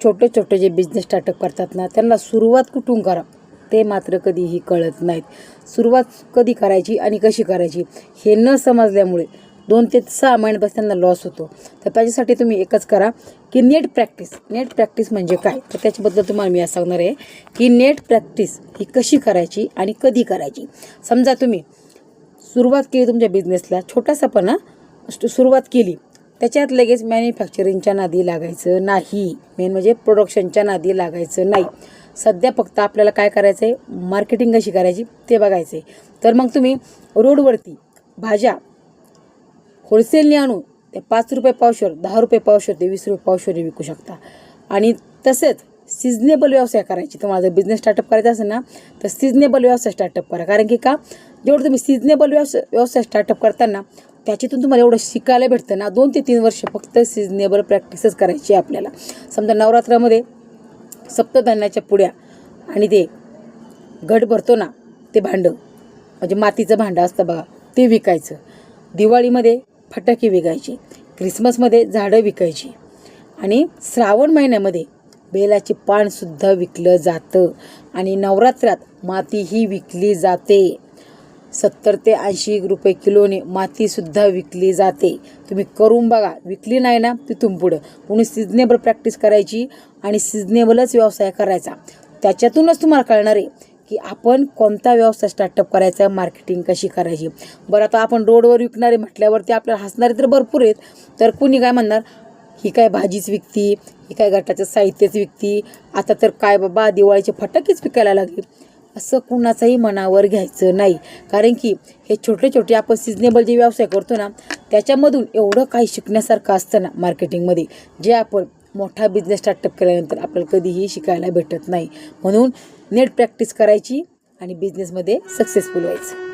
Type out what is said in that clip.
छोटे छोटे जे बिझनेस स्टार्टअप करतात ना, त्यांना सुरुवात कुठून करा ते मात्र कधीही कळत नाहीत. सुरुवात कधी करायची आणि कशी करायची हे न समजल्यामुळे 2 ते 6 महिन्यापासून त्यांना लॉस होतो. तर त्याच्यासाठी तुम्ही एकच करा की नेट प्रॅक्टिस म्हणजे काय, तर त्याच्याबद्दल तुम्हाला मी आज सांगणार आहे की नेट प्रॅक्टिस ही कशी करायची आणि कधी करायची. समजा तुम्ही सुरुवात केली तुमच्या बिझनेसला, छोटासा पण सुरुवात केली, त्याच्यात लगेच मॅन्युफॅक्चरिंगच्या नादी लागायचं नाही. मेन म्हणजे प्रोडक्शनच्या नादी लागायचं नाही. सध्या फक्त आपल्याला काय करायचं आहे, मार्केटिंग कशी करायची ते बघायचं आहे. तर मग तुम्ही रोडवरती भाज्या होलसेलने आणून ते 5 रुपये पावशेर, 10 रुपये पावशेर ते 20 रुपये पावशेर विकू शकता. आणि तसेच सिजनेबल व्यवसाय करायची. तुम्हाला जर बिझनेस स्टार्टअप करायचा असेल ना, तर सिजनेबल व्यवसाय स्टार्टअप करा. कारण की का, जेवढं तुम्ही सिजनेबल व्यवसाय स्टार्टअप करताना त्याच्यातून तुम्हाला एवढं शिकायला भेटतं ना. 2 ते 3 वर्ष फक्त सिजनेबल प्रॅक्टिसच करायची आपल्याला. समजा नवरात्रामध्ये सप्तधान्याच्या पुड्या आणि ते घट भरतो ना, ते भांडं म्हणजे मातीचं भांडं असतं बघा, ते विकायचं. दिवाळीमध्ये फटाके विकायचे, क्रिसमसमध्ये झाडं विकायची आणि श्रावण महिन्यामध्ये बेलाचे पानसुद्धा विकलं जातं. आणि नवरात्रात मातीही विकली जाते. 70 ते 80 रुपये किलोने मातीसुद्धा विकली जाते. तुम्ही करून बघा, विकली नाही ना तिथून पुढं. म्हणून सिजनेबल प्रॅक्टिस करायची आणि सिजनेबलच व्यवसाय करायचा. त्याच्यातूनच तुम्हाला कळणार आहे की आपण कोणता व्यवसाय स्टार्टअप करायचा, मार्केटिंग कशी करायची. बरं, आता आपण रोडवर विकणारे म्हटल्यावरती आपल्याला हसणारे तर भरपूर आहेत. तर कुणी काय म्हणणार, ही काय भाजीच विकती, ही काय घटाचं साहित्यच विकती, आता तर काय बाबा दिवाळीचे फटाकेच विकायला लागले. असं कुणाचाही मनावर घ्यायचं नाही. कारण की हे छोटे छोटे आपण सिजनेबल जे व्यवसाय करतो ना, त्याच्यामधून एवढं काही शिकण्यासारखं असतं ना मार्केटिंगमध्ये, जे आपण मोठा बिझनेस स्टार्टअप केल्यानंतर आपल्याला कधीही शिकायला भेटत नाही. म्हणून नेट प्रॅक्टिस करायची आणि बिझनेसमध्ये सक्सेसफुल व्हायचं.